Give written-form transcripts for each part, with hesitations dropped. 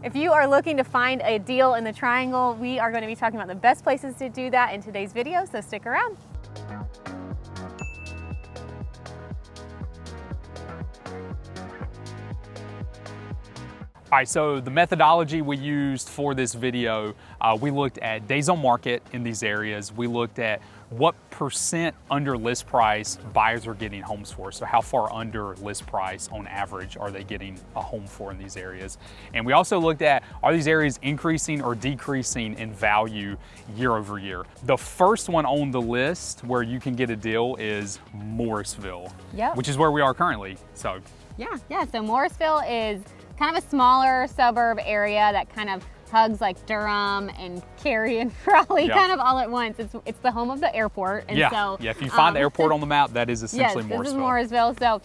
If you are looking to find a deal in the Triangle, we are going to be talking about the best places to do that in today's video, so stick around. All right, so the methodology we used for this video, we looked at days on market in these areas. We looked at what percent under list price buyers are getting homes for. So how far under list price on average are they getting a home for in these areas? And we also looked at, are these areas increasing or decreasing in value year over year? The first one on the list where you can get a deal is Morrisville, which is where we are currently. So so Morrisville is kind of a smaller suburb area that kind of hugs like Durham and Cary and Raleigh kind of all at once. It's the home of the airport. And so, if you find the airport on the map, that is essentially Morrisville. This is Morrisville. So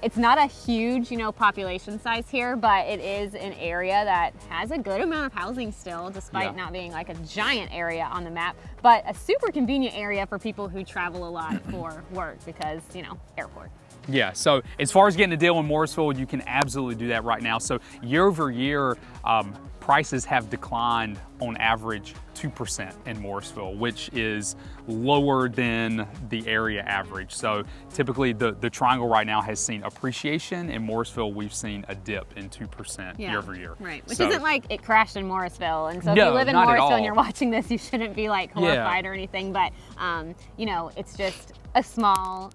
it's not a huge, population size here, but it is an area that has a good amount of housing still, despite not being like a giant area on the map, but a super convenient area for people who travel a lot for work because, airport. Yeah, so as far as getting a deal in Morrisville, you can absolutely do that right now. So year over year, prices have declined on average 2% in Morrisville, which is lower than the area average. So typically the Triangle right now has seen appreciation. In Morrisville, we've seen a dip in 2% year over year. Right, which isn't like it crashed in Morrisville. And so if you live in Morrisville and you're watching this, you shouldn't be like horrified or anything, but it's just a small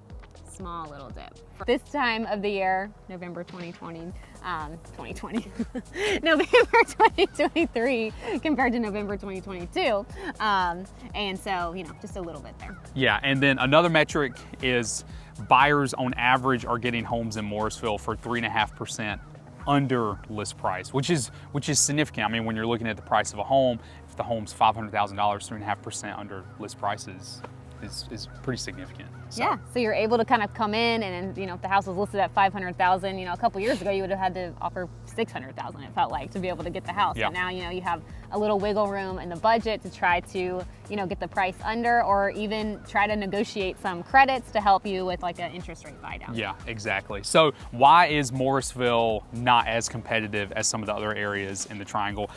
little dip. This time of the year, November 2023 compared to November 2022. And so, just a little bit there. Yeah, and then another metric is buyers on average are getting homes in Morrisville for 3.5% under list price, which is significant. I mean, when you're looking at the price of a home, if the home's $500,000, 3.5% under list prices is pretty significant. So you're able to kind of come in and if the house was listed at $500,000, a couple years ago you would have had to offer $600,000, it felt like, to be able to get the house. But now you have a little wiggle room in the budget to try to get the price under, or even try to negotiate some credits to help you with like an interest rate buy down. Yeah, exactly. So why is Morrisville not as competitive as some of the other areas in the Triangle?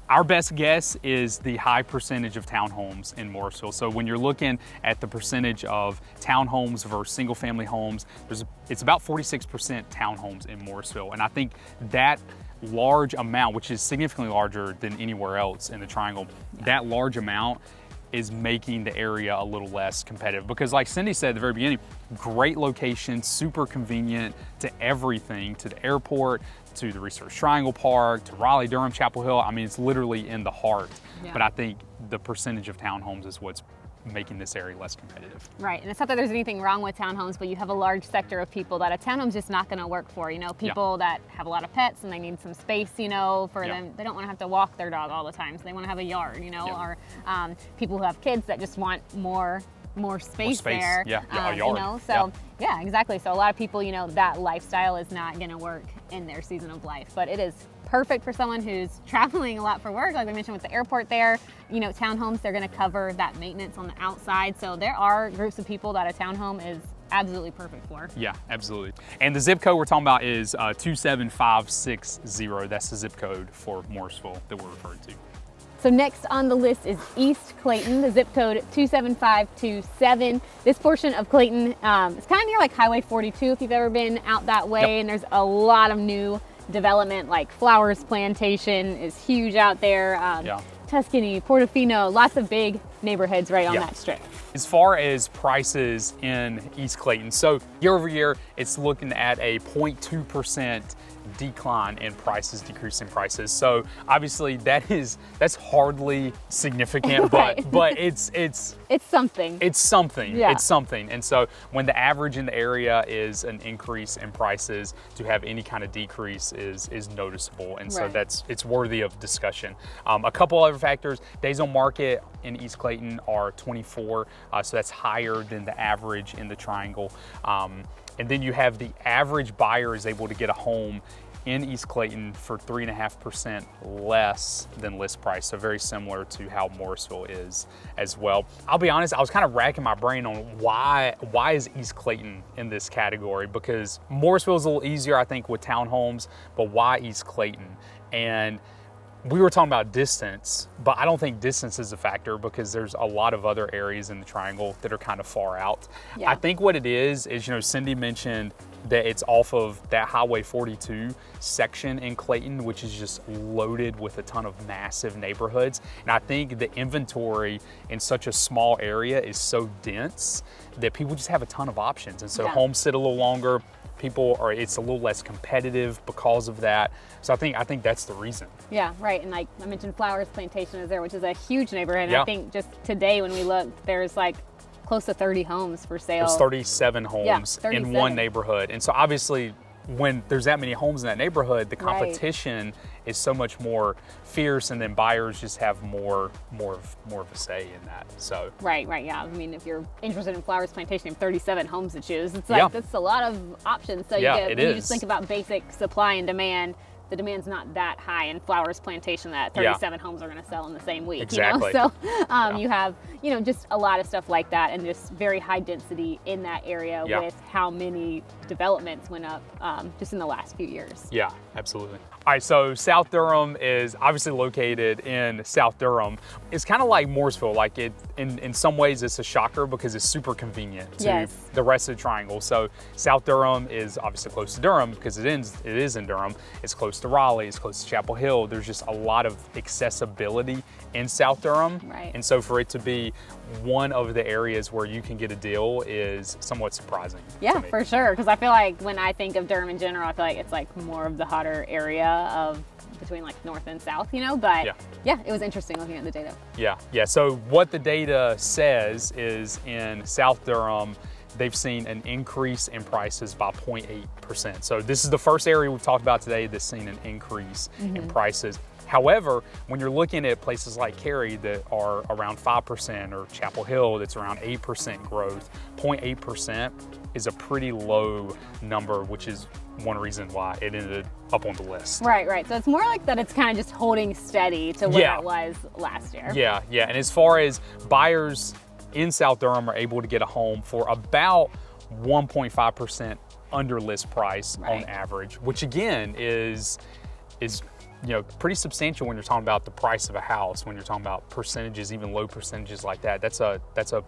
Our best guess is the high percentage of townhomes in Morrisville. So when you're looking at the percentage of townhomes versus single family homes, it's about 46% townhomes in Morrisville. And I think that large amount, which is significantly larger than anywhere else in the Triangle, that large amount is making the area a little less competitive. Because like Cindy said at the very beginning, great location, super convenient to everything, to the airport, to the Research Triangle Park, to Raleigh-Durham, Chapel Hill. I mean, it's literally in the heart. But I think the percentage of townhomes is what's making this area less competitive. Right, and it's not that there's anything wrong with townhomes, but you have a large sector of people that a townhome's just not going to work for. People that have a lot of pets and they need some space, for them. They don't want to have to walk their dog all the time, so they want to have a yard, or people who have kids that just want more space there. A yard. Yeah, exactly. So a lot of people, that lifestyle is not going to work in their season of life, but it is perfect for someone who's traveling a lot for work. Like we mentioned with the airport there, townhomes, they're going to cover that maintenance on the outside. So there are groups of people that a townhome is absolutely perfect for. Yeah, absolutely. And the zip code we're talking about is 27560. That's the zip code for Morrisville that we're referring to. So next on the list is East Clayton, the zip code 27527. This portion of Clayton is kind of near like Highway 42 if you've ever been out that way. And there's a lot of new development, like Flowers Plantation is huge out there. Tuscany, Portofino, lots of big neighborhoods right on that strip. As far as prices in East Clayton, so year over year, it's looking at a 0.2% decline in prices, decrease in prices. So obviously that's hardly significant, but it's something. It's something. Yeah. It's something. And so when the average in the area is an increase in prices, to have any kind of decrease is noticeable. And so it's worthy of discussion. A couple other factors, days on market in East Clayton are 24, so that's higher than the average in the Triangle. And then you have the average buyer is able to get a home in East Clayton for 3.5% less than list price. So very similar to how Morrisville is as well. I'll be honest, I was kind of racking my brain on why is East Clayton in this category? Because Morrisville is a little easier, I think, with townhomes, but why East Clayton? And we were talking about distance, but I don't think distance is a factor because there's a lot of other areas in the triangle that are kind of far out. Yeah. I think what it is, you know, Cindy mentioned that it's off of that Highway 42 section in Clayton, which is just loaded with a ton of massive neighborhoods. And I think the inventory in such a small area is so dense that people just have a ton of options. And so homes sit a little longer. It's a little less competitive because of that. So I think that's the reason. Yeah, right. And like I mentioned, Flowers Plantation is there, which is a huge neighborhood. And Yeah. I think just today when we looked, there's like close to 30 homes for sale. There's 37 homes Yeah, in 37. one neighborhood. And so obviously when there's that many homes in that neighborhood, the competition is so much more fierce, and then buyers just have more of a say in that. So Right, yeah. I mean, if you're interested in Flowers Plantation, you have 37 homes to choose. It's like that's a lot of options. So when you just think about basic supply and demand, the demand's not that high in Flowers Plantation that 37 homes are going to sell in the same week. Exactly. You know? So you have, you know, just a lot of stuff like that, and just very high density in that area with how many developments went up just in the last few years. Yeah, absolutely. All right, so South Durham is obviously located in South Durham. It's kind of like Morrisville. Like in some ways it's a shocker because it's super convenient to the rest of the triangle. So South Durham is obviously close to Durham because it is in Durham. It's close to Raleigh, it's close to Chapel Hill. There's just a lot of accessibility in South Durham. Right. And so for it to be one of the areas where you can get a deal is somewhat surprising. Yeah, for sure. Because I feel like when I think of Durham in general, I feel like it's like more of the hotter area of between like north and south, you know, but yeah, it was interesting looking at the data. Yeah. So what the data says is in South Durham, they've seen an increase in prices by 0.8%. So this is the first area we've talked about today that's seen an increase in prices. However, when you're looking at places like Cary that are around 5% or Chapel Hill that's around 8% growth, 0.8% is a pretty low number, which is one reason why it ended up on the list. Right. So it's more like that it's kind of just holding steady to where it was last year. Yeah. And as far as buyers in South Durham are able to get a home for about 1.5% under list price on average, which again is you know, pretty substantial when you're talking about the price of a house. When you're talking about percentages, even low percentages like that, that's a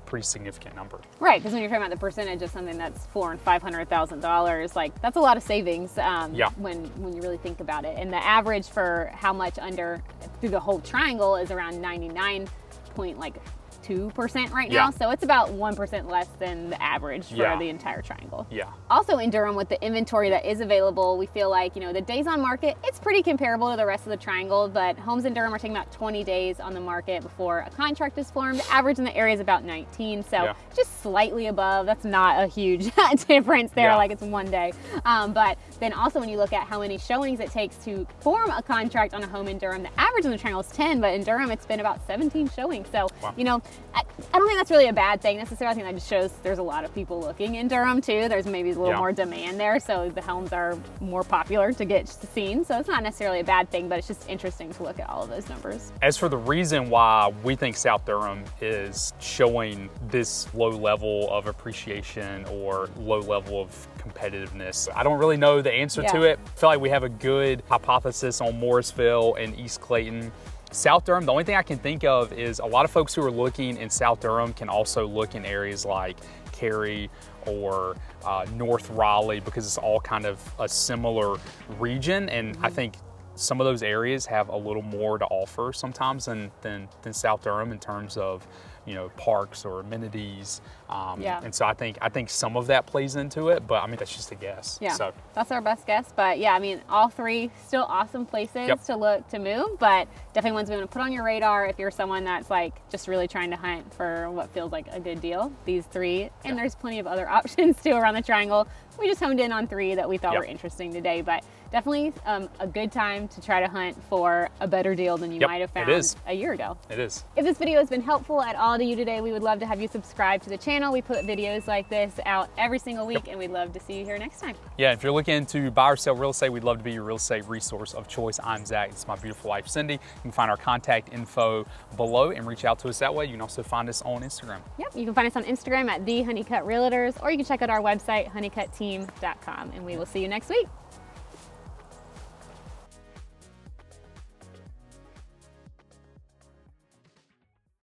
pretty significant number. Right, because when you're talking about the percentage of something that's $400,000 and $500,000, like that's a lot of savings. When you really think about it, and the average for how much under through the whole triangle is around 99.2% right now, so it's about 1% less than the average for the entire triangle. Also in Durham, with the inventory that is available, we feel like, you know, the days on market, it's pretty comparable to the rest of the triangle, but homes in Durham are taking about 20 days on the market before a contract is formed. The average in the area is about 19, so just slightly above. That's not a huge difference there, like it's 1 day. But then also when you look at how many showings it takes to form a contract on a home in Durham, the average in the triangle is 10, but in Durham it's been about 17 showings. So, you know, I don't think that's really a bad thing necessarily. I think that just shows there's a lot of people looking in Durham too. There's maybe a little more demand there, so the homes are more popular to get seen. So it's not necessarily a bad thing, but it's just interesting to look at all of those numbers. As for the reason why we think South Durham is showing this low level of appreciation or low level of competitiveness, I don't really know the answer to it. I feel like we have a good hypothesis on Morrisville and East Clayton. South Durham, the only thing I can think of is a lot of folks who are looking in South Durham can also look in areas like Cary or North Raleigh, because it's all kind of a similar region, and I think some of those areas have a little more to offer sometimes than South Durham in terms of, you know, parks or amenities. And so I think some of that plays into it, but I mean, that's just a guess. So that's our best guess. But yeah, I mean, all three still awesome places to look to move, but definitely ones we want to put on your radar if you're someone that's like just really trying to hunt for what feels like a good deal. These three, and there's plenty of other options too around the triangle. We just honed in on three that we thought were interesting today, but definitely a good time to try to hunt for a better deal than you might have found a year ago. It is. If this video has been helpful at all to you today, we would love to have you subscribe to the channel. We put videos like this out every single week, and we'd love to see you here next time. Yeah, if you're looking to buy or sell real estate, we'd love to be your real estate resource of choice. I'm Zach. It's my beautiful wife, Cindy. You can find our contact info below and reach out to us that way. You can also find us on Instagram. You can find us on Instagram at the Honeycutt Realtors, or you can check out our website, honeycutteam.com, and we will see you next week.